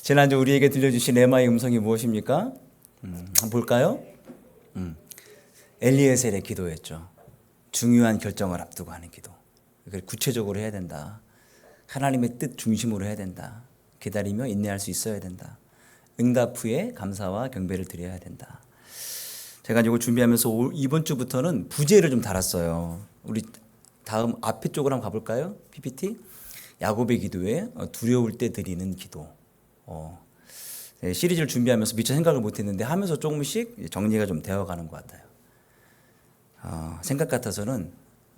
지난주 우리에게 들려주신 레마의 음성이 무엇입니까? 한번 볼까요? 엘리에셀의 기도였죠. 중요한 결정을 앞두고 하는 기도. 그걸 구체적으로 해야 된다. 하나님의 뜻 중심으로 해야 된다. 기다리며 인내할 수 있어야 된다. 응답 후에 감사와 경배를 드려야 된다. 제가 이걸 준비하면서 이번 주부터는 부제를 좀 달았어요. 우리 다음 앞에 쪽으로 한번 가볼까요? PPT. 야곱의 기도에 두려울 때 드리는 기도. 네, 시리즈를 준비하면서 미처 생각을 못했는데 하면서 조금씩 정리가 좀 되어가는 것 같아요. 생각 같아서는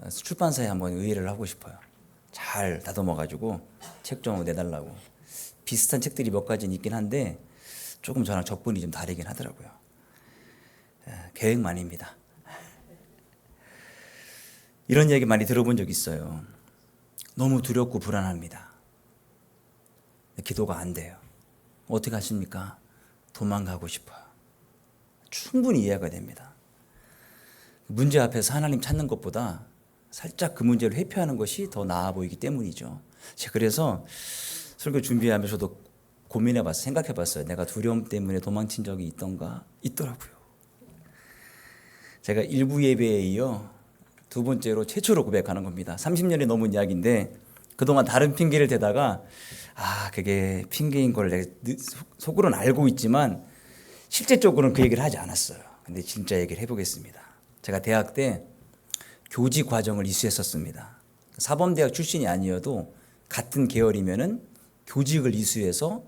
출판사에 한번 의뢰를 하고 싶어요. 잘 다듬어가지고 책 좀 내달라고. 비슷한 책들이 몇 가지는 있긴 한데 조금 저랑 적분이 좀 다르긴 하더라고요. 계획만입니다. 이런 얘기 많이 들어본 적 있어요. 너무 두렵고 불안합니다. 기도가 안 돼요. 어떻게 하십니까? 도망가고 싶어요. 충분히 이해가 됩니다. 문제 앞에서 하나님 찾는 것보다 살짝 그 문제를 회피하는 것이 더 나아 보이기 때문이죠. 그래서 설교 준비하면서도 고민해봤어요. 생각해봤어요. 내가 두려움 때문에 도망친 적이 있더라고요. 제가 일부 예배에 이어 두 번째로 최초로 고백하는 겁니다. 30년이 넘은 이야기인데 그동안 다른 핑계를 대다가 그게 핑계인 걸 내가 속으로는 알고 있지만 실제적으로는 그 얘기를 하지 않았어요. 근데 진짜 얘기를 해보겠습니다. 제가 대학 때 교직 과정을 이수했었습니다. 사범대학 출신이 아니어도 같은 계열이면은 교직을 이수해서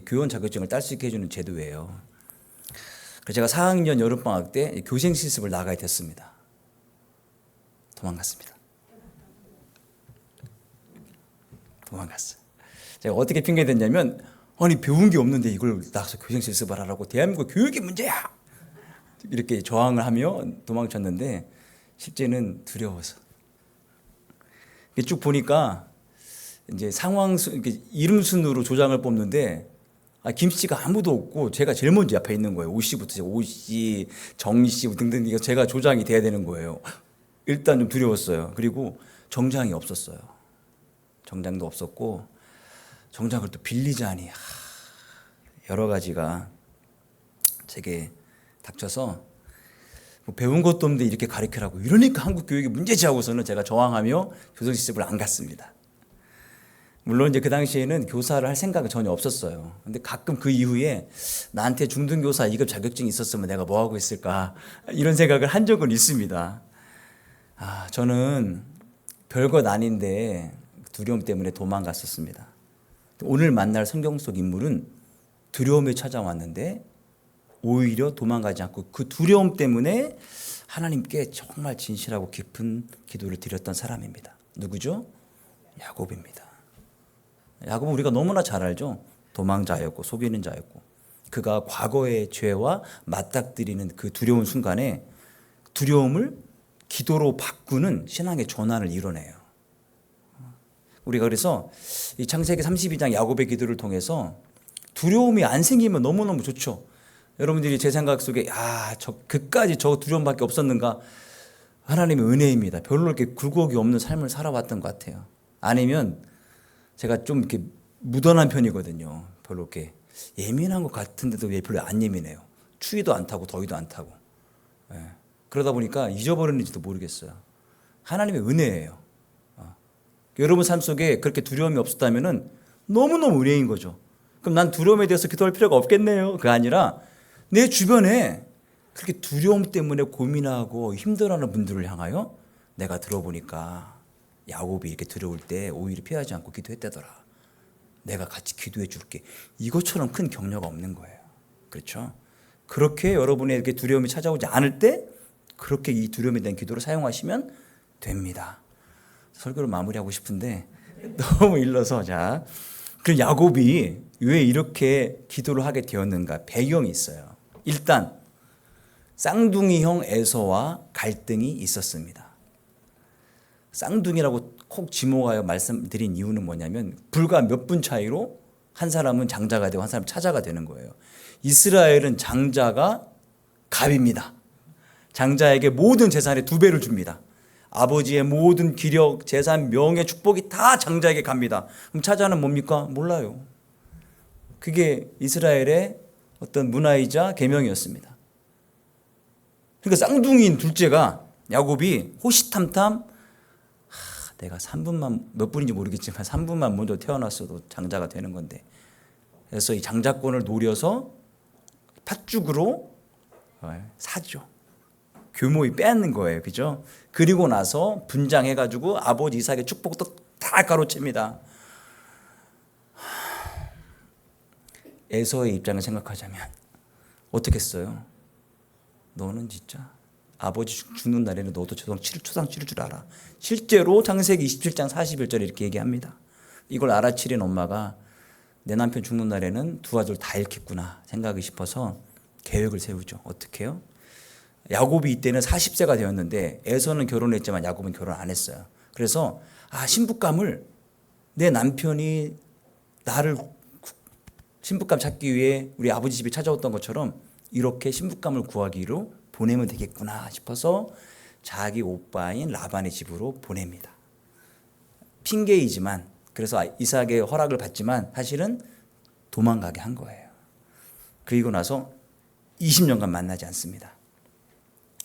교원 자격증을 딸 수 있게 해주는 제도예요. 그래서 제가 4학년 여름방학 때 교생 실습을 나가야 됐습니다. 도망갔어요. 제가 어떻게 핑계댔냐면 아니 배운 게 없는데 이걸 나가서 교생 실습을 하라고 대한민국 교육이 문제야 이렇게 저항을 하며 도망쳤는데 실제는 두려워서 쭉 보니까 이제 이름 순으로 조장을 뽑는데 김 씨가 아무도 없고 제가 제일 먼저 앞에 있는 거예요. 오 씨부터 오 씨, 정 씨 등등 제가 조장이 돼야 되는 거예요. 일단 좀 두려웠어요. 그리고 정장이 없었어요. 정장도 없었고 정장을 또 빌리자니 여러 가지가 제게 닥쳐서 뭐 배운 것도 없는데 이렇게 가르치라고 이러니까 한국 교육이 문제지 하고서는 제가 저항하며 교생 실습을 안 갔습니다. 물론 이제 그 당시에는 교사를 할 생각은 전혀 없었어요. 근데 가끔 그 이후에 나한테 중등교사 2급 자격증이 있었으면 내가 뭐 하고 있을까 이런 생각을 한 적은 있습니다. 저는 별것 아닌데 두려움 때문에 도망갔었습니다. 오늘 만날 성경 속 인물은 두려움에 찾아왔는데 오히려 도망가지 않고 그 두려움 때문에 하나님께 정말 진실하고 깊은 기도를 드렸던 사람입니다. 누구죠? 야곱입니다. 야곱은 우리가 너무나 잘 알죠. 도망자였고 속이는 자였고 그가 과거의 죄와 맞닥뜨리는 그 두려운 순간에 두려움을 기도로 바꾸는 신앙의 전환을 이뤄내요. 우리가 그래서 이 창세기 32장 야곱의 기도를 통해서 두려움이 안 생기면 너무너무 좋죠. 여러분들이 제 생각 속에 그까지 저 두려움밖에 없었는가? 하나님의 은혜입니다. 별로 이렇게 굴곡이 없는 삶을 살아왔던 것 같아요. 아니면 제가 좀 이렇게 무던한 편이거든요. 별로 이렇게 예민한 것 같은데도 별로 안 예민해요. 추위도 안 타고 더위도 안 타고. 그러다 보니까 잊어버렸는지도 모르겠어요. 하나님의 은혜예요. 여러분 삶 속에 그렇게 두려움이 없었다면은 너무너무 은혜인 거죠. 그럼 난 두려움에 대해서 기도할 필요가 없겠네요. 그게 아니라 내 주변에 그렇게 두려움 때문에 고민하고 힘들어하는 분들을 향하여 내가 들어보니까 야곱이 이렇게 두려울 때 오히려 피하지 않고 기도했다더라. 내가 같이 기도해 줄게. 이것처럼 큰 격려가 없는 거예요. 그렇죠? 그렇게 여러분의 이렇게 두려움이 찾아오지 않을 때 그렇게 이 두려움에 대한 기도를 사용하시면 됩니다. 설교를 마무리하고 싶은데 너무 일러서 그 야곱이 왜 이렇게 기도를 하게 되었는가? 배경이 있어요. 일단 쌍둥이형 에서와 갈등이 있었습니다. 쌍둥이라고 콕 지목하여 말씀드린 이유는 뭐냐면 불과 몇 분 차이로 한 사람은 장자가 되고 한 사람은 차자가 되는 거예요. 이스라엘은 장자가 갑입니다. 장자에게 모든 재산의 2배를 줍니다. 아버지의 모든 기력, 재산, 명예, 축복이 다 장자에게 갑니다. 그럼 차자는 뭡니까? 몰라요. 그게 이스라엘의 어떤 문화이자 계명이었습니다. 그러니까 쌍둥이인 둘째가 야곱이 호시탐탐 내가 3분만 몇 분인지 모르겠지만 3분만 먼저 태어났어도 장자가 되는 건데 그래서 이 장자권을 노려서 팥죽으로 사죠. 교모이 빼앗는 거예요. 그죠? 그리고 나서 분장해가지고 아버지 이삭의 축복도 다 가로챕니다. 에서의 입장을 생각하자면 어떻게 했어요? 너는 진짜 아버지 죽는 날에는 너도 초상 치를 줄 알아. 실제로 창세기 27장 41절에 이렇게 얘기합니다. 이걸 알아채린 엄마가 내 남편 죽는 날에는 두 아들 다 잃겠구나 생각이 싶어서 계획을 세우죠. 어떻게 해요? 야곱이 이때는 40세가 되었는데 에서는 결혼했지만 야곱은 결혼 안 했어요. 그래서 신부감을 내 남편이 나를 신부감 찾기 위해 우리 아버지 집에 찾아왔던 것처럼 이렇게 신부감을 구하기로 보내면 되겠구나 싶어서 자기 오빠인 라반의 집으로 보냅니다. 핑계이지만 그래서 이삭의 허락을 받지만 사실은 도망가게 한 거예요. 그리고 나서 20년간 만나지 않습니다.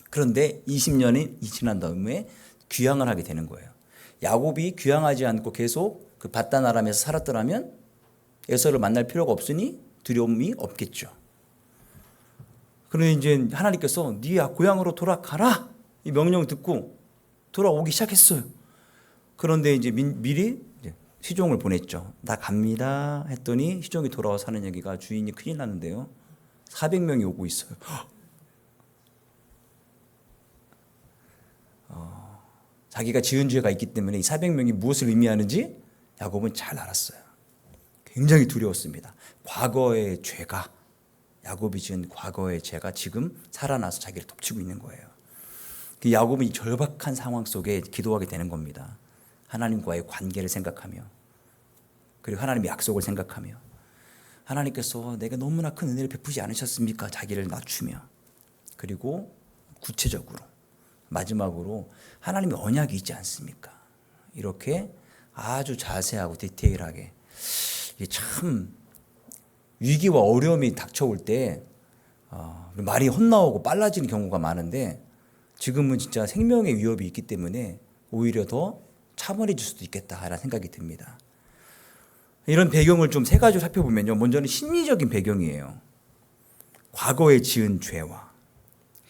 그런데 20년이 지난 다음에 귀향을 하게 되는 거예요. 야곱이 귀향하지 않고 계속 그 밧단 아람에서 살았더라면 에서를 만날 필요가 없으니 두려움이 없겠죠. 그런데 이제 하나님께서 네 고향으로 돌아가라 이 명령 듣고 돌아오기 시작했어요. 그런데 이제 미리 시종을 보냈죠. 나 갑니다 했더니 시종이 돌아와서 하는 얘기가 주인이 큰일 났는데요. 400명이 오고 있어요. 자기가 지은 죄가 있기 때문에 이 400명이 무엇을 의미하는지 야곱은 잘 알았어요. 굉장히 두려웠습니다. 과거의 죄가 야곱이 지은 과거의 죄가 지금 살아나서 자기를 덮치고 있는 거예요. 그 야곱은 이 절박한 상황 속에 기도하게 되는 겁니다. 하나님과의 관계를 생각하며 그리고 하나님의 약속을 생각하며 하나님께서 내가 너무나 큰 은혜를 베푸지 않으셨습니까? 자기를 낮추며 그리고 구체적으로 마지막으로 하나님의 언약이 있지 않습니까? 이렇게 아주 자세하고 디테일하게 참 위기와 어려움이 닥쳐올 때 말이 헛나오고 빨라지는 경우가 많은데 지금은 진짜 생명의 위협이 있기 때문에 오히려 더 차분해질 수도 있겠다라는 생각이 듭니다. 이런 배경을 좀 세 가지로 살펴보면요. 먼저는 심리적인 배경이에요. 과거에 지은 죄와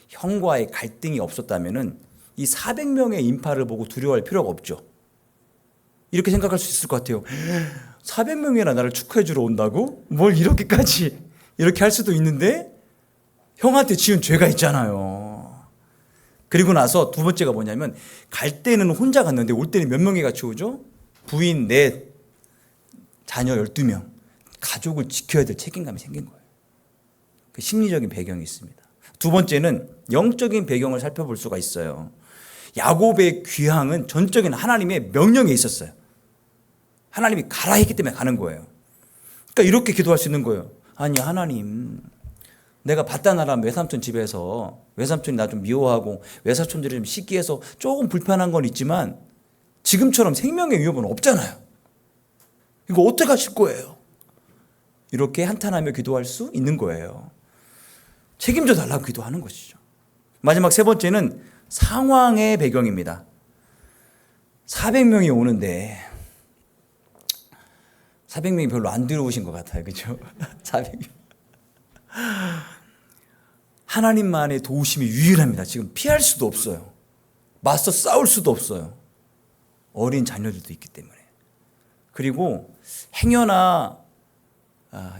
형과의 갈등이 없었다면은 이 400명의 인파를 보고 두려워할 필요가 없죠. 이렇게 생각할 수 있을 것 같아요. 400명이나 나를 축하해 주러 온다고? 뭘 이렇게까지 이렇게 할 수도 있는데 형한테 지은 죄가 있잖아요. 그리고 나서 두 번째가 뭐냐면 갈 때는 혼자 갔는데 올 때는 몇 명이 같이 오죠? 부인 넷, 자녀 12명. 가족을 지켜야 될 책임감이 생긴 거예요. 그 심리적인 배경이 있습니다. 두 번째는 영적인 배경을 살펴볼 수가 있어요. 야곱의 귀향은 전적인 하나님의 명령에 있었어요. 하나님이 가라 했기 때문에 가는 거예요. 그러니까 이렇게 기도할 수 있는 거예요. 아니 하나님, 내가 밧단 아람 외삼촌 집에서 외삼촌이 나 좀 미워하고 외사촌들이 좀 시기해서 조금 불편한 건 있지만 지금처럼 생명의 위협은 없잖아요. 이거 어떻게 하실 거예요? 이렇게 한탄하며 기도할 수 있는 거예요. 책임져 달라고 기도하는 것이죠. 마지막 세 번째는 상황의 배경입니다. 400명이 오는데 400명이 별로 안 들어오신 것 같아요. 그렇죠? 400명. 하나님만의 도우심이 유일합니다. 지금 피할 수도 없어요. 맞서 싸울 수도 없어요. 어린 자녀들도 있기 때문에. 그리고 행여나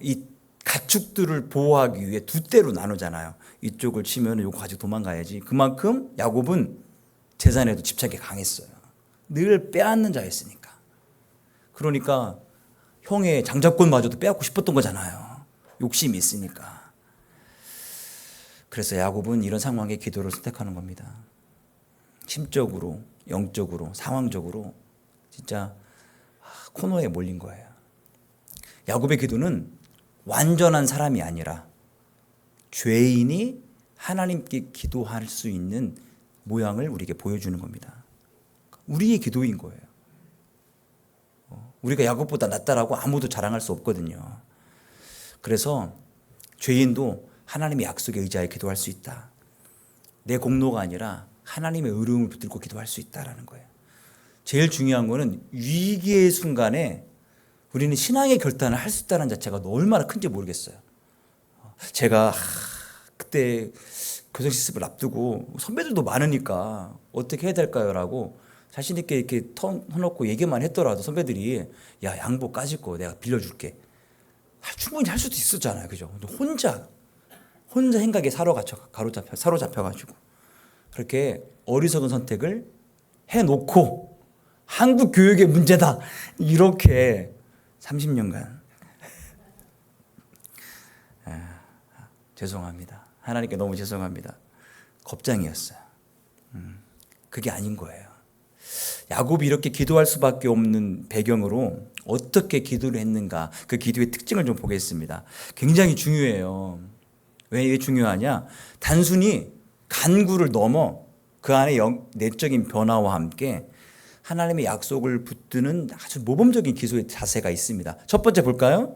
이 가축들을 보호하기 위해 두 대로 나누잖아요. 이쪽을 치면 이거 가지고 도망가야지. 그만큼 야곱은 재산에도 집착이 강했어요. 늘 빼앗는 자였으니까. 그러니까 형의 장자권마저도 빼앗고 싶었던 거잖아요. 욕심이 있으니까. 그래서 야곱은 이런 상황에 기도를 선택하는 겁니다. 심적으로, 영적으로, 상황적으로 진짜 코너에 몰린 거예요. 야곱의 기도는 완전한 사람이 아니라 죄인이 하나님께 기도할 수 있는 모양을 우리에게 보여주는 겁니다. 우리의 기도인 거예요. 우리가 야곱보다 낫다라고 아무도 자랑할 수 없거든요. 그래서 죄인도 하나님의 약속에 의지하여 기도할 수 있다. 내 공로가 아니라 하나님의 의로움을 붙들고 기도할 수 있다라는 거예요. 제일 중요한 거는 위기의 순간에 우리는 신앙의 결단을 할 수 있다는 자체가 얼마나 큰지 모르겠어요. 제가 그때 교정 실습을 앞두고 선배들도 많으니까 어떻게 해야 될까요? 라고 자신 있게 이렇게 터놓고 얘기만 했더라도 선배들이 야, 양복 까짓 거 내가 빌려줄게. 충분히 할 수도 있었잖아요. 그죠? 근데 혼자 생각에 사로잡혀가지고 그렇게 어리석은 선택을 해놓고 한국 교육의 문제다. 이렇게 30년간 죄송합니다. 하나님께 너무 죄송합니다. 겁장이었어요. 그게 아닌 거예요. 야곱이 이렇게 기도할 수밖에 없는 배경으로 어떻게 기도를 했는가, 그 기도의 특징을 좀 보겠습니다. 굉장히 중요해요. 왜 중요하냐? 단순히 간구를 넘어 그 안에 내적인 변화와 함께 하나님의 약속을 붙드는 아주 모범적인 기도의 자세가 있습니다. 첫 번째 볼까요?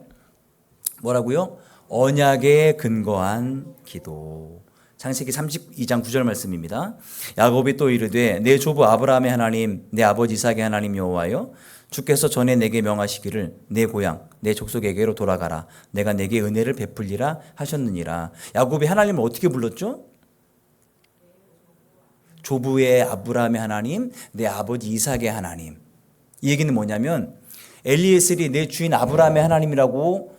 뭐라고요? 언약에 근거한 기도. 창세기 32장 9절 말씀입니다. 야곱이 또 이르되 내 조부 아브라함의 하나님 내 아버지 이삭의 하나님 여호와여 주께서 전에 내게 명하시기를 내 고향 내 족속에게로 돌아가라 내가 내게 은혜를 베풀리라 하셨느니라. 야곱이 하나님을 어떻게 불렀죠? 조부의 아브라함의 하나님 내 아버지 이삭의 하나님. 이 얘기는 뭐냐면 엘리에셀이 내 주인 아브라함의 하나님이라고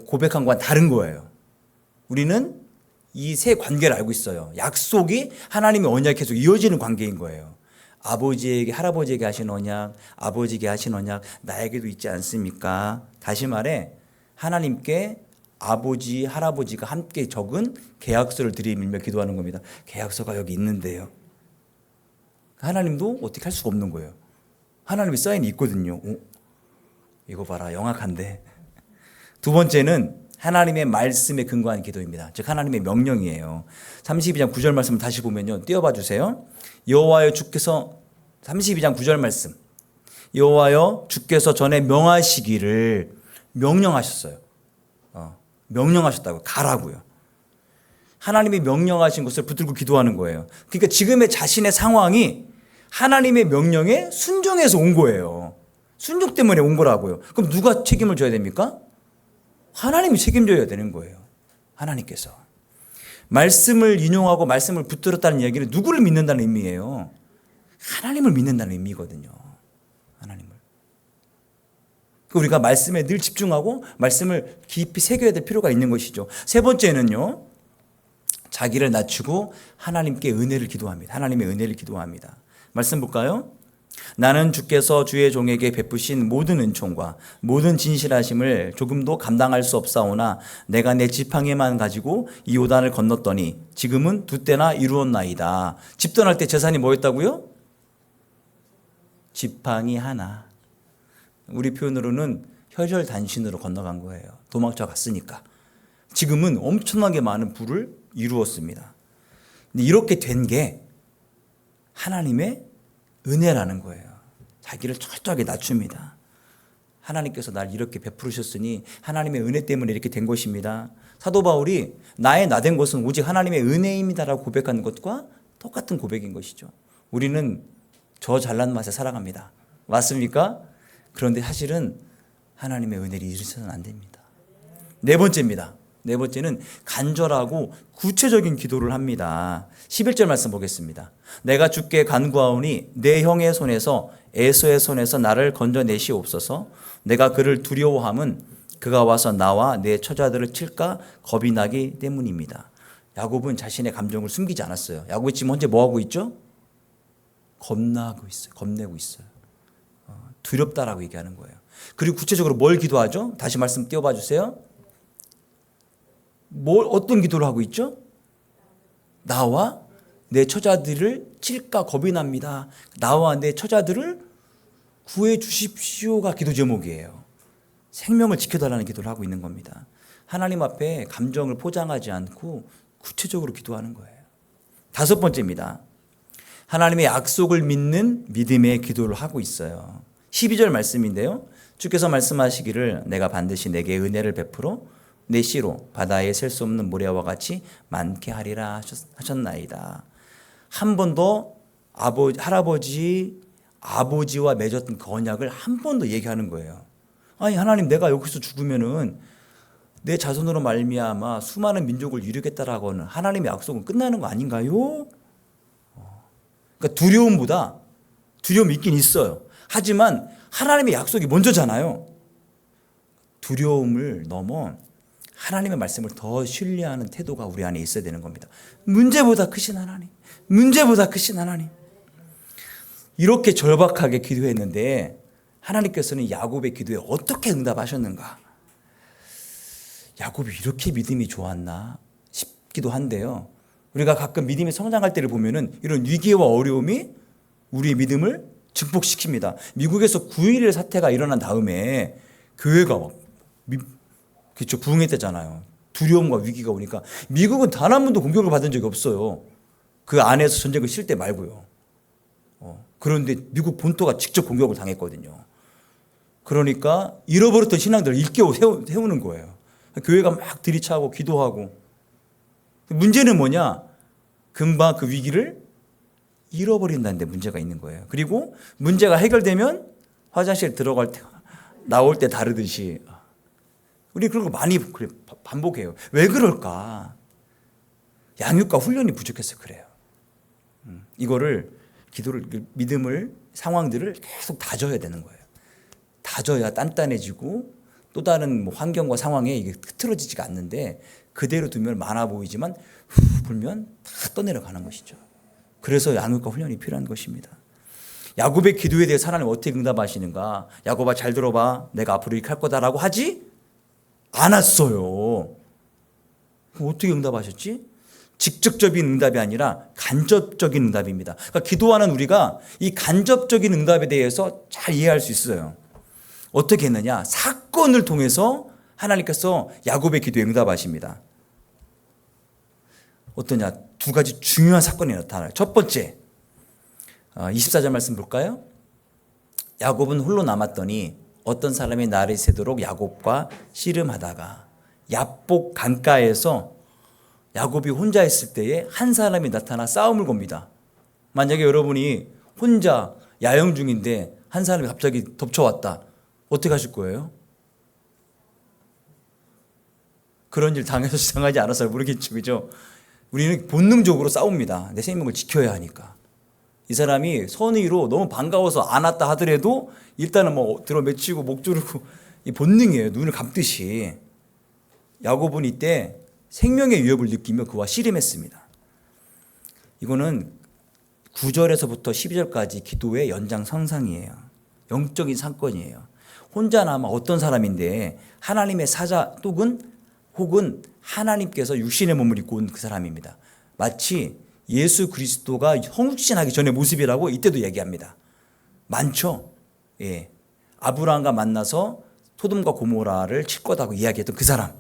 고백한 거와 다른 거예요. 우리는 이 세 관계를 알고 있어요. 약속이 하나님의 언약에 계속 이어지는 관계인 거예요. 아버지에게, 할아버지에게 하신 언약, 아버지에게 하신 언약, 나에게도 있지 않습니까? 다시 말해, 하나님께 아버지, 할아버지가 함께 적은 계약서를 들이밀며 기도하는 겁니다. 계약서가 여기 있는데요. 하나님도 어떻게 할 수가 없는 거예요. 하나님의 사인이 있거든요. 이거 봐라, 영악한데. 두 번째는 하나님의 말씀에 근거한 기도입니다. 즉 하나님의 명령이에요. 32장 9절 말씀을 다시 보면요. 띄워봐 주세요. 여호와여 주께서 32장 9절 말씀. 여호와여 주께서 전에 명하시기를 명령하셨어요. 명령하셨다고 가라고요. 하나님이 명령하신 것을 붙들고 기도하는 거예요. 그러니까 지금의 자신의 상황이 하나님의 명령에 순종해서 온 거예요. 순종 때문에 온 거라고요. 그럼 누가 책임을 져야 됩니까? 하나님이 책임져야 되는 거예요. 하나님께서. 말씀을 인용하고 말씀을 붙들었다는 이야기는 누구를 믿는다는 의미예요? 하나님을 믿는다는 의미거든요. 하나님을. 우리가 말씀에 늘 집중하고 말씀을 깊이 새겨야 될 필요가 있는 것이죠. 세 번째는요. 자기를 낮추고 하나님께 은혜를 기도합니다. 하나님의 은혜를 기도합니다. 말씀 볼까요? 나는 주께서 주의 종에게 베푸신 모든 은총과 모든 진실하심을 조금도 감당할 수 없사오나 내가 내 지팡이만 가지고 이 요단을 건넜더니 지금은 두 때나 이루었나이다. 집 떠날 때 재산이 뭐였다고요? 지팡이 하나. 우리 표현으로는 혈혈단신으로 건너간 거예요. 도망쳐 갔으니까. 지금은 엄청나게 많은 부를 이루었습니다. 근데 이렇게 된 게 하나님의 은혜라는 거예요. 자기를 철저하게 낮춥니다. 하나님께서 날 이렇게 베푸셨으니 하나님의 은혜 때문에 이렇게 된 것입니다. 사도 바울이 나의 나된 것은 오직 하나님의 은혜입니다라고 고백하는 것과 똑같은 고백인 것이죠. 우리는 저 잘난 맛에 살아갑니다. 맞습니까? 그런데 사실은 하나님의 은혜를 잃으셔서는 안 됩니다. 네 번째입니다. 네 번째는 간절하고 구체적인 기도를 합니다. 11절 말씀 보겠습니다. 내가 주께 간구하오니 내 형의 손에서 에서의 손에서 나를 건져내시옵소서. 내가 그를 두려워함은 그가 와서 나와 내 처자들을 칠까 겁이 나기 때문입니다. 야곱은 자신의 감정을 숨기지 않았어요. 야곱이 지금 현재 뭐하고 있죠? 겁나고 있어요. 겁내고 있어요. 두렵다라고 얘기하는 거예요. 그리고 구체적으로 뭘 기도하죠? 다시 말씀 띄워봐 주세요. 어떤 기도를 하고 있죠? 나와 내 처자들을 칠까 겁이 납니다. 나와 내 처자들을 구해 주십시오가 기도 제목이에요. 생명을 지켜달라는 기도를 하고 있는 겁니다. 하나님 앞에 감정을 포장하지 않고 구체적으로 기도하는 거예요. 다섯 번째입니다. 하나님의 약속을 믿는 믿음의 기도를 하고 있어요. 12절 말씀인데요. 주께서 말씀하시기를 내가 반드시 내게 은혜를 베풀어 내 씨로 바다에 셀 수 없는 모래와 같이 많게 하리라 하셨나이다. 한 번도 아버지와 맺었던 그 언약을 한 번 더 얘기하는 거예요. 아니 하나님, 내가 여기서 죽으면은 내 자손으로 말미암아 수많은 민족을 이루겠다라고는 하나님의 약속은 끝나는 거 아닌가요? 그러니까 두려움이 있긴 있어요. 하지만 하나님의 약속이 먼저잖아요. 두려움을 넘어 하나님의 말씀을 더 신뢰하는 태도가 우리 안에 있어야 되는 겁니다. 문제보다 크신 하나님, 문제보다 크신 하나님. 이렇게 절박하게 기도했는데 하나님께서는 야곱의 기도에 어떻게 응답하셨는가? 야곱이 이렇게 믿음이 좋았나 싶기도 한데요. 우리가 가끔 믿음이 성장할 때를 보면은 이런 위기와 어려움이 우리의 믿음을 증폭시킵니다. 미국에서 9.11 사태가 일어난 다음에 교회가 그렇죠, 부흥했대잖아요. 두려움과 위기가 오니까 미국은 단 한 번도 공격을 받은 적이 없어요. 그 안에서 전쟁을 쉴 때 말고요. 그런데 미국 본토가 직접 공격을 당했거든요. 그러니까 잃어버렸던 신앙들을 일깨워 세우는 거예요. 교회가 막 들이차고 기도하고. 문제는 뭐냐? 금방 그 위기를 잃어버린다는 데 문제가 있는 거예요. 그리고 문제가 해결되면 화장실 들어갈 때 나올 때 다르듯이 우리 그런 거 많이 반복해요. 왜 그럴까? 양육과 훈련이 부족해서 그래요. 이거를 믿음을 상황들을 계속 다져야 되는 거예요. 다져야 단단해지고 또 다른 환경과 상황에 이게 흐트러지지가 않는데 그대로 두면 많아 보이지만 후 불면 다 떠내려가는 것이죠. 그래서 양육과 훈련이 필요한 것입니다. 야곱의 기도에 대해 하나님 어떻게 응답하시는가? 야곱아 잘 들어봐. 내가 앞으로 이렇게 할 거다라고 하지 않았어요. 어떻게 응답하셨지? 직접적인 응답이 아니라 간접적인 응답입니다. 그러니까 기도하는 우리가 이 간접적인 응답에 대해서 잘 이해할 수 있어요. 어떻게 했느냐? 사건을 통해서 하나님께서 야곱의 기도에 응답하십니다. 어떠냐? 두 가지 중요한 사건이 나타나요. 첫 번째, 24절 말씀 볼까요? 야곱은 홀로 남았더니 어떤 사람이 날이 새도록 야곱과 씨름하다가 야복 강가에서 야곱이 혼자 있을 때에 한 사람이 나타나 싸움을 겁니다. 만약에 여러분이 혼자 야영 중인데 한 사람이 갑자기 덮쳐왔다. 어떻게 하실 거예요? 그런 일 당하지 않았어요. 모르겠죠. 그죠? 우리는 본능적으로 싸웁니다. 내 생명을 지켜야 하니까. 이 사람이 선의로 너무 반가워서 안 왔다 하더라도 일단은 들어 맺히고 목 조르고 이 본능이에요. 눈을 감듯이. 야곱은 이때 생명의 위협을 느끼며 그와 씨름했습니다. 이거는 9절에서부터 12절까지 기도의 연장선상이에요. 영적인 사건이에요. 혼자 남아 어떤 사람인데 하나님의 사자 혹은 하나님께서 육신의 몸을 입고 온 그 사람입니다. 마치 예수 그리스도가 성육신하기 전의 모습이라고 이때도 얘기합니다. 많죠? 예. 아브라함과 만나서 소돔과 고모라를 칠 거다고 이야기했던 그 사람.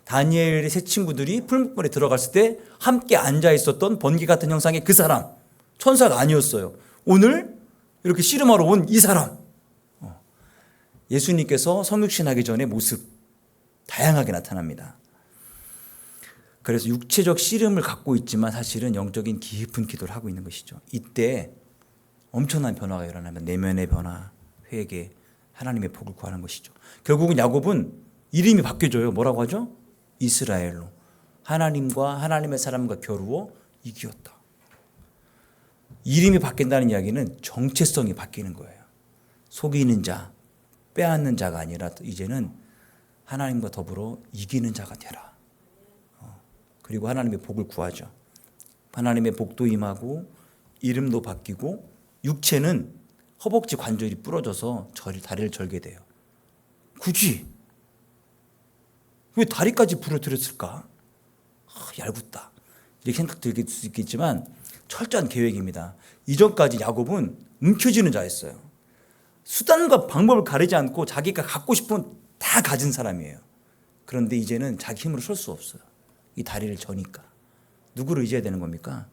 다니엘의 세 친구들이 풀무불에 들어갔을 때 함께 앉아 있었던 번개 같은 형상의 그 사람. 천사가 아니었어요. 오늘 이렇게 씨름하러 온 이 사람. 예수님께서 성육신하기 전의 모습 다양하게 나타납니다. 그래서 육체적 씨름을 갖고 있지만 사실은 영적인 깊은 기도를 하고 있는 것이죠. 이때 엄청난 변화가 일어나면 내면의 변화, 회개, 하나님의 복을 구하는 것이죠. 결국은 야곱은 이름이 바뀌어져요. 뭐라고 하죠? 이스라엘로. 하나님과 하나님의 사람과 겨루어 이기었다. 이름이 바뀐다는 이야기는 정체성이 바뀌는 거예요. 속이는 자, 빼앗는 자가 아니라 이제는 하나님과 더불어 이기는 자가 되라. 그리고 하나님의 복을 구하죠. 하나님의 복도 임하고 이름도 바뀌고 육체는 허벅지 관절이 부러져서 다리를 절게 돼요. 굳이 왜 다리까지 부러뜨렸을까? 얄궂다. 이렇게 생각 들게 수 있겠지만 철저한 계획입니다. 이전까지 야곱은 움켜쥐는 자였어요. 수단과 방법을 가리지 않고 자기가 갖고 싶은 다 가진 사람이에요. 그런데 이제는 자기 힘으로 설 수 없어요. 이 다리를 저니까. 누구를 의지해야 되는 겁니까?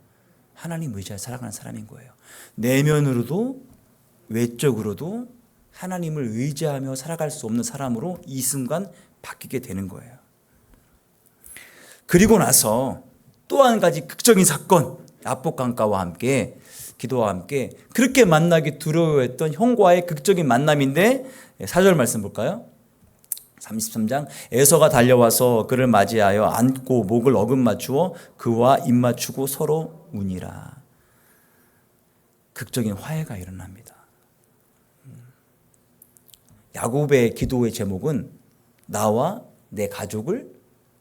하나님 의지하여 살아가는 사람인 거예요. 내면으로도 외적으로도 하나님을 의지하며 살아갈 수 없는 사람으로 이 순간 바뀌게 되는 거예요. 그리고 나서 또 한 가지 극적인 사건, 압복강가와 함께 기도와 함께 그렇게 만나기 두려워했던 형과의 극적인 만남인데 4절 말씀 볼까요? 33장 에서가 달려와서 그를 맞이하여 안고 목을 어금 맞추어 그와 입 맞추고 서로 우니라. 극적인 화해가 일어납니다. 야곱의 기도의 제목은 나와 내 가족을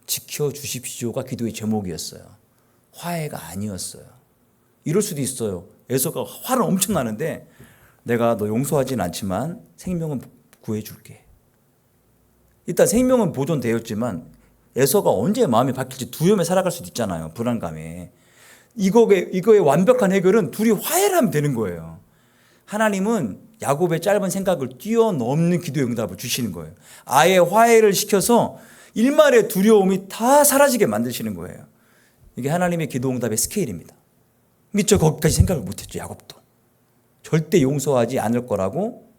지켜주십시오가 기도의 제목이었어요. 화해가 아니었어요. 이럴 수도 있어요. 에서가 화를 엄청 나는데 내가 너 용서하진 않지만 생명은 구해줄게. 일단 생명은 보존되었지만 에서가 언제 마음이 바뀔지 두려움에 살아갈 수도 있잖아요. 불안감에. 이거의 완벽한 해결은 둘이 화해를 하면 되는 거예요. 하나님은 야곱의 짧은 생각을 뛰어넘는 기도의 응답을 주시는 거예요. 아예 화해를 시켜서 일말의 두려움이 다 사라지게 만드시는 거예요. 이게 하나님의 기도 응답의 스케일입니다. 미처 거기까지 생각을 못했죠. 야곱도 절대 용서하지 않을 거라고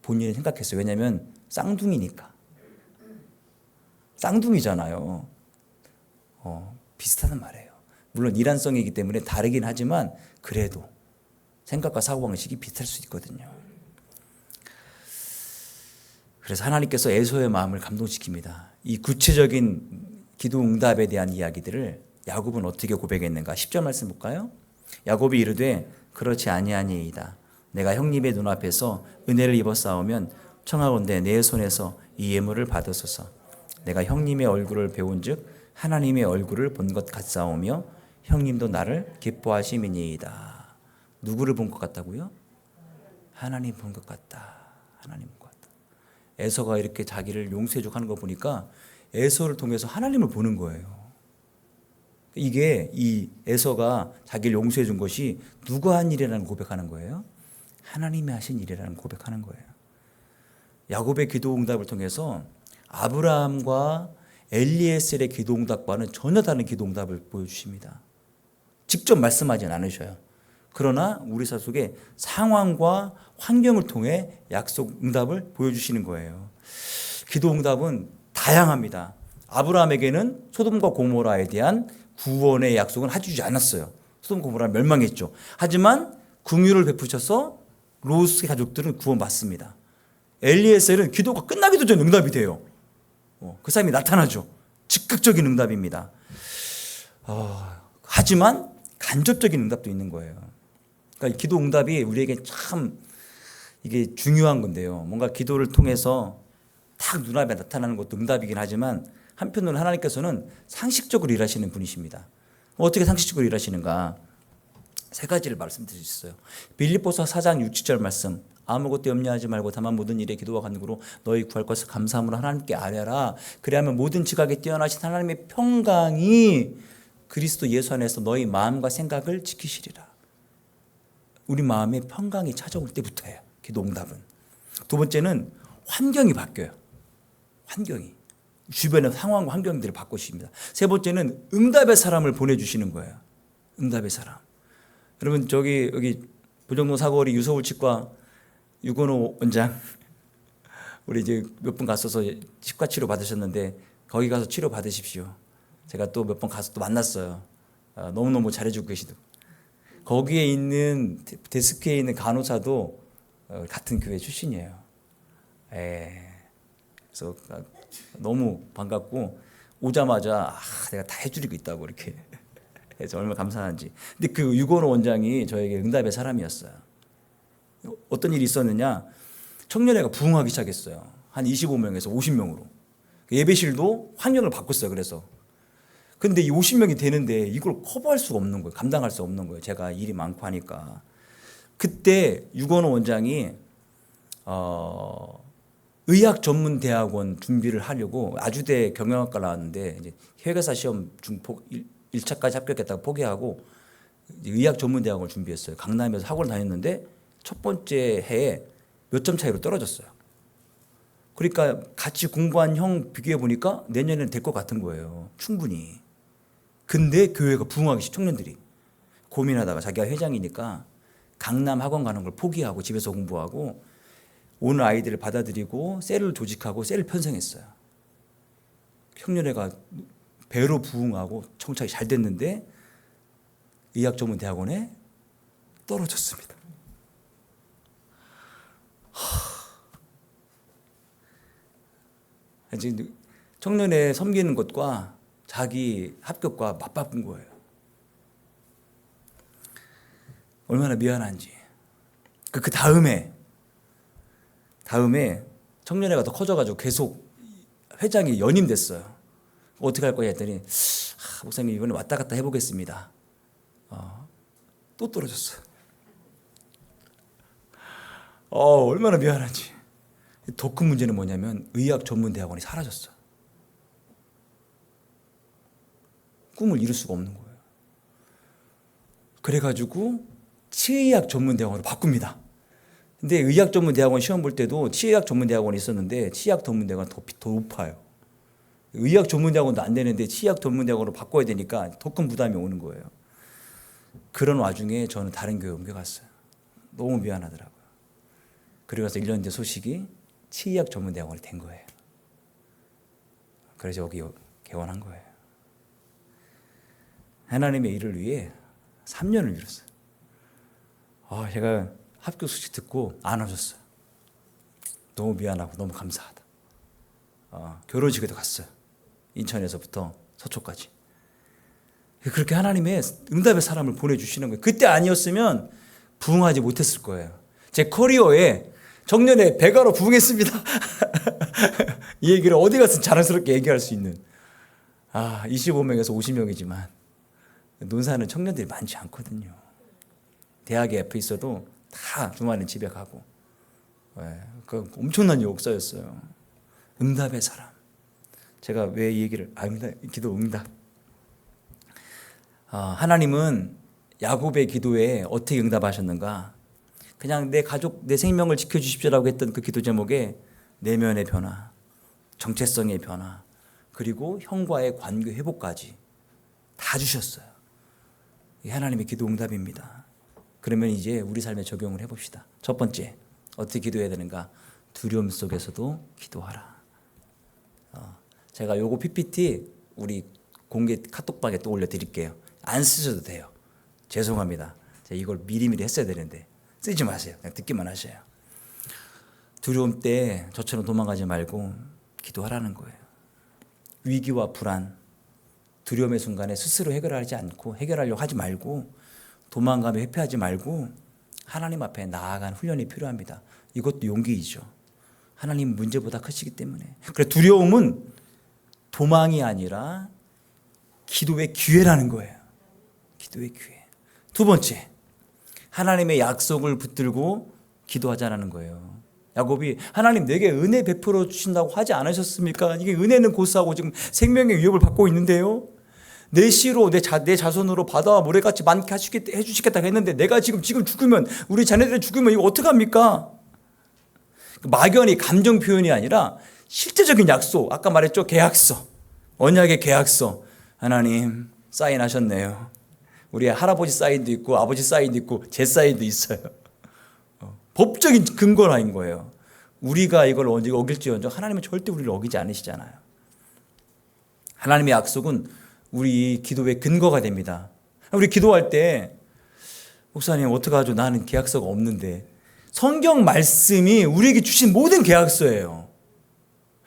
본인이 생각했어요. 왜냐하면 쌍둥이니까. 쌍둥이잖아요. 비슷하단 말이에요. 물론 이란성이기 때문에 다르긴 하지만 그래도 생각과 사고방식이 비슷할 수 있거든요. 그래서 하나님께서 에서의 마음을 감동시킵니다. 이 구체적인 기도 응답에 대한 이야기들을 야곱은 어떻게 고백했는가? 10절 말씀 볼까요? 야곱이 이르되 그렇지 아니하니이다. 내가 형님의 눈앞에서 은혜를 입어 싸우면 청하건대 내 손에서 이 예물을 받으소서. 내가 형님의 얼굴을 배운즉 하나님의 얼굴을 본 것 같사오며 형님도 나를 기뻐하심이니이다. 누구를 본 것 같다고요? 하나님 본 것 같다. 하나님 본 것 같다. 에서가 이렇게 자기를 용서해주고 하는 거 보니까 에서를 통해서 하나님을 보는 거예요. 이게 이 에서가 자기를 용서해 준 것이 누가 한 일이라는 고백하는 거예요? 하나님이 하신 일이라는 고백하는 거예요. 야곱의 기도 응답을 통해서 아브라함과 엘리에셀의 기도 응답과는 전혀 다른 기도 응답을 보여주십니다. 직접 말씀하진 않으셔요. 그러나 우리 삶 속에 상황과 환경을 통해 약속 응답을 보여주시는 거예요. 기도 응답은 다양합니다. 아브라함에게는 소돔과 고모라에 대한 구원의 약속은 해주지 않았어요. 소돔과 고모라는 멸망했죠. 하지만 긍휼을 베푸셔서 롯의 가족들은 구원받습니다. 엘리에셀은 기도가 끝나기도 전에 응답이 돼요. 그 사람이 나타나죠. 즉각적인 응답입니다. 하지만 간접적인 응답도 있는 거예요. 그러니까 기도 응답이 우리에게 참 이게 중요한 건데요. 뭔가 기도를 통해서 딱 눈앞에 나타나는 것도 응답이긴 하지만 한편으로는 하나님께서는 상식적으로 일하시는 분이십니다. 어떻게 상식적으로 일하시는가? 세 가지를 말씀드릴 수 있어요. 빌립보서 4장 6, 7절 말씀. 아무것도 염려하지 말고 다만 모든 일에 기도와 간구로 너희 구할 것을 감사함으로 하나님께 아뢰라. 그래야만 모든 지각에 뛰어나신 하나님의 평강이 그리스도 예수 안에서 너희 마음과 생각을 지키시리라. 우리 마음에 평강이 찾아올 때부터예요. 기도 응답은. 두 번째는 환경이 바뀌어요. 환경이. 주변의 상황과 환경들을 바꾸십니다. 세 번째는 응답의 사람을 보내주시는 거예요. 응답의 사람. 여러분 여기 부정동 사거리 유서울 치과 유건호 원장 우리 이제 몇 분 갔어서 치과 치료 받으셨는데 거기 가서 치료 받으십시오. 제가 또 몇 번 가서 또 만났어요. 너무너무 잘해주고 계시더라고요. 거기에 있는 데스크에 있는 간호사도 같은 교회 출신이에요. 그래서 너무 반갑고 오자마자 내가 다 해주리고 있다고 이렇게 해서 얼마나 감사한지. 근데 그 유건호 원장이 저에게 응답의 사람이었어요. 어떤 일이 있었느냐? 청년회가 부흥하기 시작했어요. 한 25명에서 50명으로. 예배실도 환경을 바꿨어요. 그래서. 근데 이 50명이 되는데 이걸 커버할 수가 없는 거예요. 감당할 수 없는 거예요. 제가 일이 많고 하니까. 그때 유건호 원장이 의학 전문 대학원 준비를 하려고 아주대 경영학과 나왔는데 이제 회계사 시험 1차까지 합격했다가 포기하고 의학 전문 대학원을 준비했어요. 강남에서 학원을 다녔는데 첫 번째 해에 몇 점 차이로 떨어졌어요. 그러니까 같이 공부한 형 비교해 보니까 내년에는 될 것 같은 거예요. 충분히. 근데 교회가 부흥하기 시작 청년들이 고민하다가 자기가 회장이니까 강남 학원 가는 걸 포기하고 집에서 공부하고 오는 아이들을 받아들이고 셀을 조직하고 셀을 편성했어요. 청년회가 배로 부응하고 청착이 잘 됐는데 의학전문대학원에 떨어졌습니다. 지금 청년회 섬기는 것과 자기 합격과 맞바꾼 거예요. 얼마나 미안한지. 그 다음에 청년회가 더 커져가지고 계속 회장이 연임됐어요. 어떻게 할 거냐 했더니 목사님 이번에 왔다 갔다 해보겠습니다. 또 떨어졌어요. 얼마나 미안한지. 더 큰 문제는 뭐냐면 의학전문대학원이 사라졌어요. 꿈을 이룰 수가 없는 거예요. 그래가지고 치의학전문대학원으로 바꿉니다. 근데 의학전문대학원 시험 볼 때도 치의학전문대학원이 있었는데 치의학전문대학원은 더 높아요. 의학전문대학원도 안 되는데 치의학전문대학원으로 바꿔야 되니까 더 큰 부담이 오는 거예요. 그런 와중에 저는 다른 교회 옮겨갔어요. 너무 미안하더라고요. 그리고 나서 1년 뒤 소식이 치의학전문대학원이 된 거예요. 그래서 여기 개원한 거예요. 하나님의 일을 위해 3년을 미뤘어요. 제가 합격 소식 듣고 안 오셨어요. 너무 미안하고 너무 감사하다. 결혼식에도 갔어요. 인천에서부터 서초까지. 그렇게 하나님의 응답의 사람을 보내주시는 거예요. 그때 아니었으면 부응하지 못했을 거예요. 제 커리어에 정년에 배가로 부응했습니다. 이 얘기를 어디 가서 자랑스럽게 얘기할 수 있는 25명에서 50명이지만 논사는 청년들이 많지 않거든요. 대학에 앞에 있어도 다 주말엔 집에 가고 그 엄청난 역사였어요. 응답의 사람. 제가 왜 이 얘기를 기도 응답. 하나님은 야곱의 기도에 어떻게 응답하셨는가? 그냥 내 가족, 내 생명을 지켜주십시오라고 했던 그 기도 제목에 내면의 변화, 정체성의 변화, 그리고 형과의 관계 회복까지 다 주셨어요. 이게 하나님의 기도 응답입니다. 그러면 이제 우리 삶에 적용을 해봅시다. 첫 번째, 어떻게 기도해야 되는가? 두려움 속에서도 기도하라. 제가 요거 PPT 우리 공개 카톡방에 또 올려드릴게요. 안 쓰셔도 돼요. 죄송합니다. 제가 이걸 미리미리 했어야 되는데 쓰지 마세요. 그냥 듣기만 하셔요. 두려움 때 저처럼 도망가지 말고 기도하라는 거예요. 위기와 불안, 두려움의 순간에 스스로 해결하지 않고 해결하려고 하지 말고 도망가며 회피하지 말고 하나님 앞에 나아가는 훈련이 필요합니다. 이것도 용기이죠. 하나님 문제보다 크시기 때문에. 그래 두려움은 도망이 아니라 기도의 기회라는 거예요. 기도의 기회. 두 번째, 하나님의 약속을 붙들고 기도하자라는 거예요. 야곱이 하나님 내게 은혜 베풀어 주신다고 하지 않으셨습니까? 이게 은혜는 고스하고 지금 생명의 위협을 받고 있는데요. 내 시로 내 자손으로 바다와 모래같이 많게 해주시겠다고 했는데 내가 지금 죽으면 우리 자녀들이 죽으면 이거 어떡합니까? 막연히 감정 표현이 아니라 실제적인 약속, 아까 말했죠. 계약서, 언약의 계약서. 하나님 사인하셨네요. 우리 할아버지 사인도 있고 아버지 사인도 있고 제 사인도 있어요. 법적인 근거라는 거예요. 우리가 이걸 언제 어길지언정 하나님은 절대 우리를 어기지 않으시잖아요. 하나님의 약속은 우리 기도의 근거가 됩니다. 우리 기도할 때 목사님 어떡하죠? 나는 계약서가 없는데. 성경 말씀이 우리에게 주신 모든 계약서예요.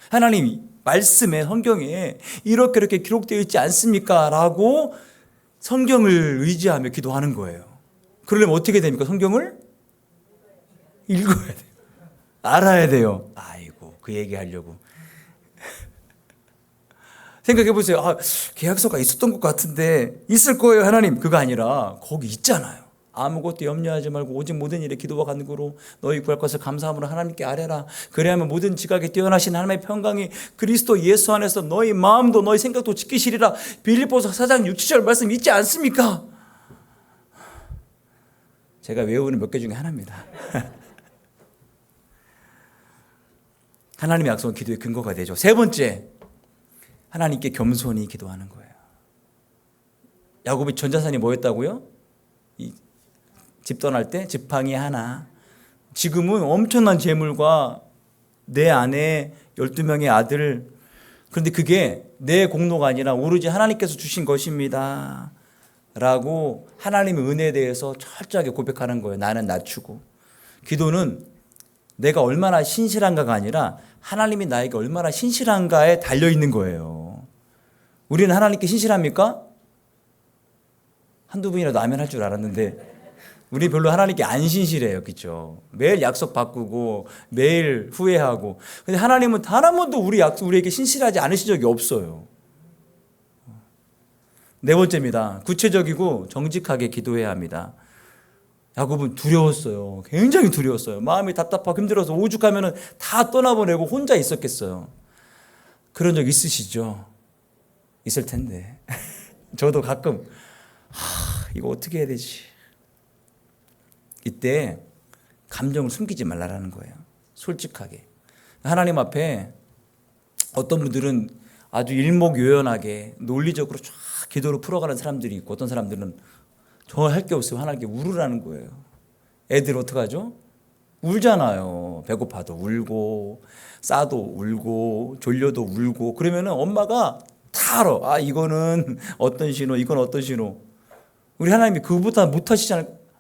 하나님 말씀에 성경에 이렇게 기록되어 있지 않습니까? 라고 성경을 의지하며 기도하는 거예요. 그러려면 어떻게 됩니까? 성경을 읽어야 돼요. 알아야 돼요. 아이고 그 얘기하려고. 생각해 보세요. 계약서가 있었던 것 같은데 있을 거예요 하나님. 그거 아니라 거기 있잖아요. 아무것도 염려하지 말고 오직 모든 일에 기도와 간구로 너희 구할 것을 감사함으로 하나님께 아뢰라. 그래야만 모든 지각에 뛰어나신 하나님의 평강이 그리스도 예수 안에서 너희 마음도 너희 생각도 지키시리라. 빌립보서 4장 6, 7절 말씀 있지 않습니까? 제가 외우는 몇 개 중에 하나입니다. 하나님의 약속은 기도의 근거가 되죠. 세 번째, 하나님께 겸손히 기도하는 거예요. 야곱이 전 자산이 뭐였다고요? 집 떠날 때 지팡이 하나. 지금은 엄청난 재물과 내 아내 12명의 아들, 그런데 그게 내 공로가 아니라 오로지 하나님께서 주신 것입니다 라고 하나님의 은혜에 대해서 철저하게 고백하는 거예요. 나는 낮추고. 기도는 내가 얼마나 신실한가가 아니라 하나님이 나에게 얼마나 신실한가에 달려있는 거예요. 우리는 하나님께 신실합니까? 한두 분이라도 아멘 할 줄 알았는데 우리 별로 하나님께 안 신실해요. 그렇죠? 매일 약속 바꾸고 매일 후회하고. 근데 하나님은 단 한 번도 우리에게 신실하지 않으신 적이 없어요. 네 번째입니다. 구체적이고 정직하게 기도해야 합니다. 야곱은 두려웠어요. 굉장히 두려웠어요. 마음이 답답하고 힘들어서 오죽하면 다 떠나보내고 혼자 있었겠어요. 그런 적 있으시죠? 있을 텐데. 저도 가끔 이거 어떻게 해야 되지? 이때 감정을 숨기지 말라라는 거예요. 솔직하게. 하나님 앞에 어떤 분들은 아주 일목요연하게 논리적으로 쫙 기도로 풀어가는 사람들이 있고 어떤 사람들은 저 할 게 없으면 하나님께 울으라는 거예요. 애들 어떡하죠? 울잖아요. 배고파도 울고 싸도 울고 졸려도 울고 그러면은 엄마가 다 알아. 이거는 어떤 신호, 이건 어떤 신호. 우리 하나님이 그거보다 못하시지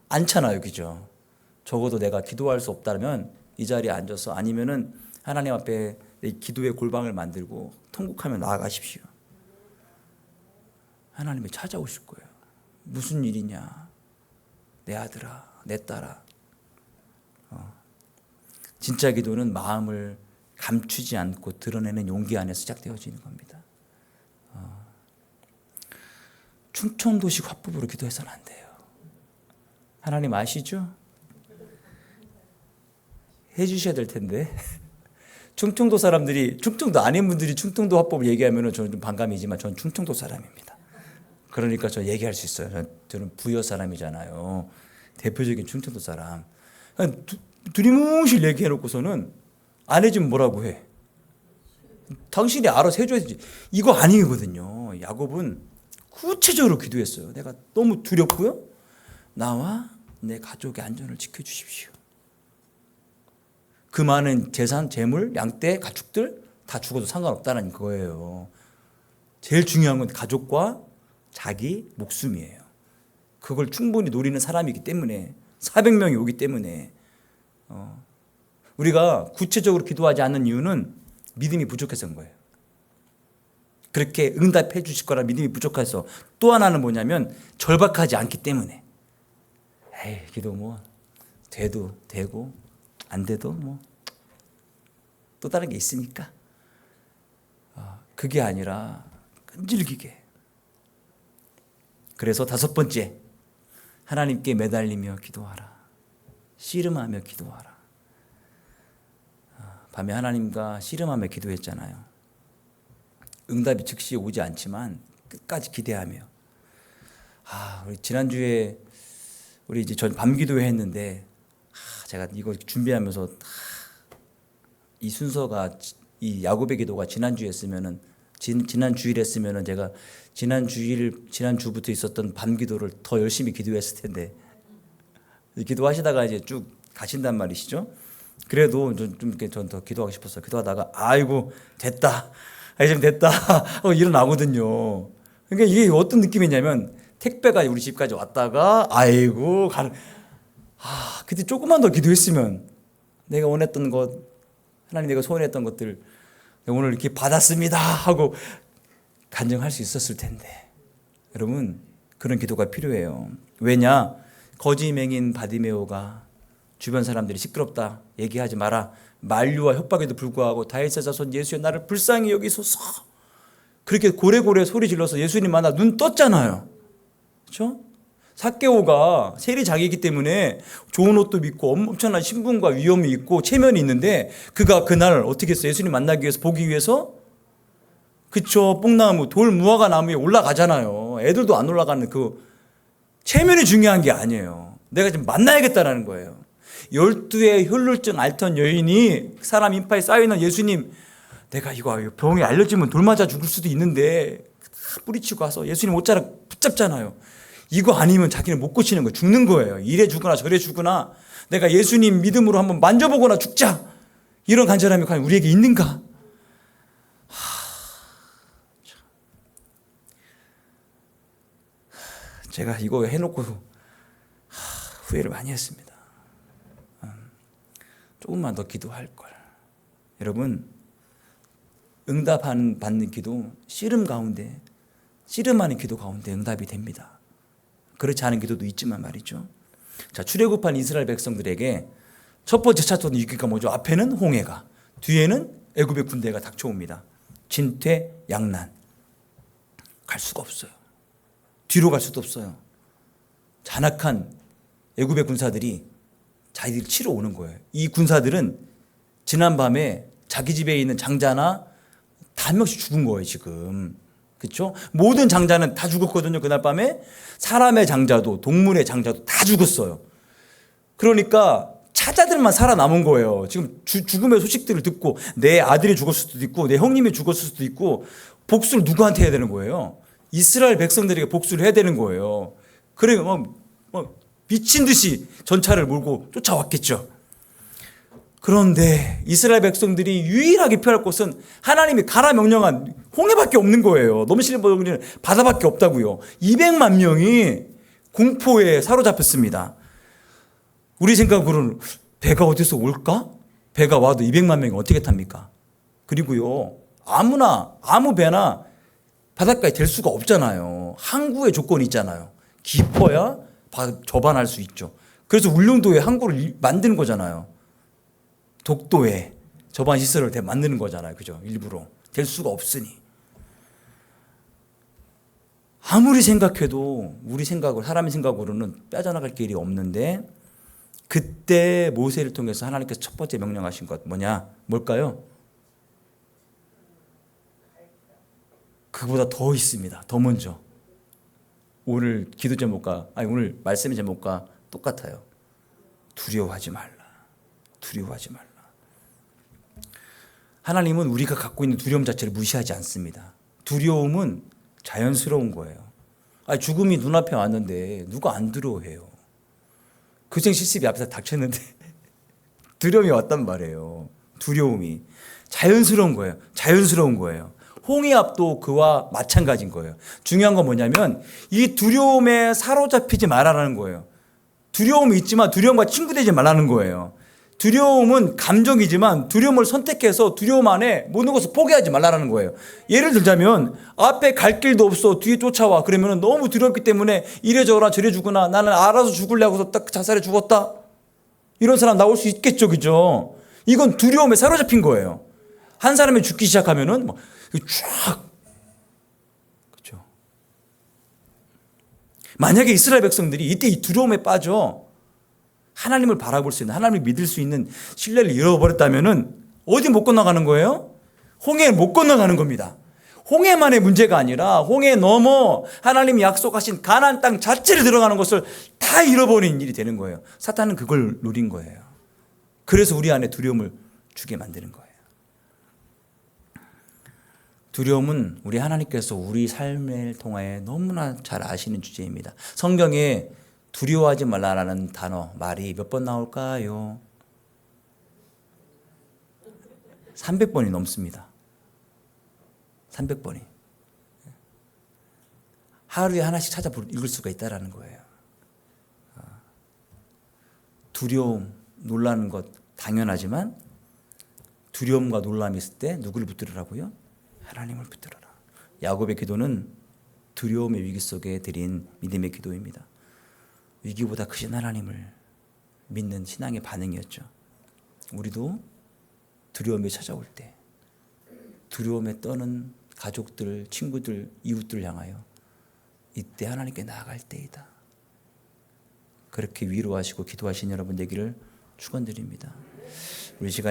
않잖아요. 그죠? 적어도 내가 기도할 수 없다면 이 자리에 앉아서 아니면은 하나님 앞에 기도의 골방을 만들고 통곡하며 나아가십시오. 하나님이 찾아오실 거예요. 무슨 일이냐? 내 아들아, 내 딸아. 진짜 기도는 마음을 감추지 않고 드러내는 용기 안에 시작되어지는 겁니다. 충청도식 화법으로 기도해서는 안 돼요. 하나님 아시죠? 해주셔야 될 텐데. 충청도 사람들이, 충청도 아닌 분들이 충청도 화법을 얘기하면 저는 좀 반감이지만 저는 충청도 사람입니다. 그러니까 저 얘기할 수 있어요. 저는 부여 사람이잖아요. 대표적인 충청도 사람. 두리뭉실 얘기해놓고서는 안 해주면 뭐라고 해? 당신이 알아서 해줘야지. 이거 아니거든요. 야곱은 구체적으로 기도했어요. 내가 너무 두렵고요. 나와 내 가족의 안전을 지켜주십시오. 그 많은 재산, 재물, 양떼, 가축들 다 죽어도 상관없다는 거예요. 제일 중요한 건 가족과 자기 목숨이에요. 그걸 충분히 노리는 사람이기 때문에 400명이 오기 때문에 우리가 구체적으로 기도하지 않는 이유는 믿음이 부족해서인 거예요. 그렇게 응답해 주실 거라 믿음이 부족해서. 또 하나는 뭐냐면 절박하지 않기 때문에. 기도 뭐 돼도 되고 안 돼도 뭐 또 다른 게 있으니까. 그게 아니라 끈질기게. 그래서 다섯 번째, 하나님께 매달리며 기도하라. 씨름하며 기도하라. 밤에 하나님과 씨름하며 기도했잖아요. 응답이 즉시 오지 않지만 끝까지 기대하며. 우리 지난주에 우리 이제 전 밤기도회 했는데 제가 이거 준비하면서 이 순서가 이 야곱의 기도가 지난주에 했으면은 지난 주일에 했으면은 제가 지난 주부터 있었던 밤기도를 더 열심히 기도했을 텐데 기도하시다가 이제 쭉 가신단 말이시죠. 그래도 좀 이렇게 전 더 기도하고 싶었어요. 기도하다가 아이고 됐다. 이제 됐다. 일어나거든요. 그러니까 이게 어떤 느낌이냐면 택배가 우리 집까지 왔다가 아이고 가는. 그때 조금만 더 기도했으면 내가 원했던 것, 하나님 내가 소원했던 것들 오늘 이렇게 받았습니다 하고 간증할 수 있었을 텐데. 여러분 그런 기도가 필요해요. 왜냐? 거지 맹인 바디메오가 주변 사람들이 시끄럽다 얘기하지 마라 만류와 협박에도 불구하고 다윗의 자손 예수여 나를 불쌍히 여기소서 그렇게 고래고래 소리 질러서 예수님 만나 눈 떴잖아요. 그렇죠? 삭개오가 세리장이기 때문에 좋은 옷도 입고 엄청난 신분과 위엄이 있고 체면이 있는데 그가 그날 어떻게 했어요? 예수님 만나기 위해서 보기 위해서 그쵸 뽕나무 돌 무화과 나무에 올라가잖아요. 애들도 안 올라가는 그 체면이 중요한 게 아니에요. 내가 지금 만나야겠다라는 거예요. 12의 혈루증 앓던 여인이 사람 인파에 쌓여있는 예수님 내가 이거 병이 알려지면 돌 맞아 죽을 수도 있는데 다 뿌리치고 가서 예수님 옷자락 붙잡잖아요. 이거 아니면 자기는 못 고치는 거예요. 죽는 거예요. 이래 죽거나 저래 죽거나 내가 예수님 믿음으로 한번 만져보거나 죽자. 이런 간절함이 과연 우리에게 있는가? 제가 이거 해놓고 후회를 많이 했습니다. 조금만 더 기도할 걸. 여러분, 받는 기도 씨름하는 기도 가운데 응답이 됩니다. 그렇지 않은 기도도 있지만 말이죠. 자, 출애굽한 이스라엘 백성들에게 첫 번째 찾던 위기가 뭐죠? 앞에는 홍해가, 뒤에는 애굽의 군대가 닥쳐옵니다. 진퇴양난. 갈 수가 없어요. 뒤로 갈 수도 없어요. 잔악한 애굽의 군사들이 자기들이 치러 오는 거예요. 이 군사들은 지난밤에 자기 집에 있는 장자나 다 한 명씩 죽은 거예요, 지금. 그렇죠? 모든 장자는 다 죽었거든요, 그날 밤에. 사람의 장자도 동물의 장자도 다 죽었어요. 그러니까 차자들만 살아남은 거예요. 지금 죽음의 소식들을 듣고 내 아들이 죽었을 수도 있고 내 형님이 죽었을 수도 있고 복수를 누구한테 해야 되는 거예요? 이스라엘 백성들에게 복수를 해야 되는 거예요. 그래 미친 듯이 전차를 몰고 쫓아왔겠죠. 그런데 이스라엘 백성들이 유일하게 피할 곳은 하나님이 가라 명령한 홍해밖에 없는 거예요. 넘치는 바다밖에 없다고요. 200만 명이 공포에 사로잡혔습니다. 우리 생각으로는 배가 어디서 올까? 배가 와도 200만 명이 어떻게 탑니까? 그리고요, 아무 배나 바닷가에 될 수가 없잖아요. 항구의 조건이 있잖아요. 깊어야 접안할 수 있죠. 그래서 울릉도에 항구를 만드는 거잖아요. 독도에 접안 시설을 만드는 거잖아요. 그죠? 일부러. 될 수가 없으니. 아무리 생각해도 사람의 생각으로는 빠져나갈 길이 없는데 그때 모세를 통해서 하나님께서 첫 번째 명령하신 것 뭘까요? 그보다 더 있습니다. 더 먼저. 오늘 기도 제목과 오늘 말씀의 제목과 똑같아요. 두려워하지 말라. 두려워하지 말라. 하나님은 우리가 갖고 있는 두려움 자체를 무시하지 않습니다. 두려움은 자연스러운 거예요. 죽음이 눈앞에 왔는데 누가 안 두려워해요? 교생 실습이 앞에서 닥쳤는데 두려움이 왔단 말이에요. 두려움이 자연스러운 거예요. 자연스러운 거예요. 홍해압도 그와 마찬가지인 거예요. 중요한 건 뭐냐면 이 두려움에 사로잡히지 말라는 거예요. 두려움이 있지만 두려움과 친구되지 말라는 거예요. 두려움은 감정이지만 두려움을 선택해서 두려움 안에 모든 것을 포기하지 말라는 거예요. 예를 들자면 앞에 갈 길도 없어 뒤에 쫓아와 그러면 너무 두렵기 때문에 이래저래 저래 죽거나 나는 알아서 죽으려고 딱 자살해 죽었다. 이런 사람 나올 수 있겠죠, 그죠? 이건 두려움에 사로잡힌 거예요. 한 사람이 죽기 시작하면은 쫙, 그렇죠? 만약에 이스라엘 백성들이 이때 이 두려움에 빠져 하나님을 바라볼 수 있는, 하나님을 믿을 수 있는 신뢰를 잃어버렸다면은 어디 못 건너가는 거예요? 홍해를 못 건너가는 겁니다. 홍해만의 문제가 아니라 홍해 넘어 하나님이 약속하신 가나안 땅 자체를 들어가는 것을 다 잃어버린 일이 되는 거예요. 사탄은 그걸 노린 거예요. 그래서 우리 안에 두려움을 주게 만드는 거예요. 두려움은 우리 하나님께서 우리 삶을 통하여 너무나 잘 아시는 주제입니다. 성경에 두려워하지 말라라는 말이 몇 번 나올까요? 300번이 넘습니다. 300번이. 하루에 하나씩 찾아 읽을 수가 있다는 거예요. 두려움, 놀라는 것 당연하지만 두려움과 놀람이 있을 때 누구를 붙들으라고요? 하나님을 붙들어라. 야곱의 기도는 두려움의 위기 속에 드린 믿음의 기도입니다. 위기보다 크신 하나님을 믿는 신앙의 반응이었죠. 우리도 두려움이 찾아올 때 두려움에 떠는 가족들, 친구들, 이웃들 향하여 이때 하나님께 나아갈 때이다. 그렇게 위로하시고 기도하신 여러분 되기를 축원드립니다. 우리 시간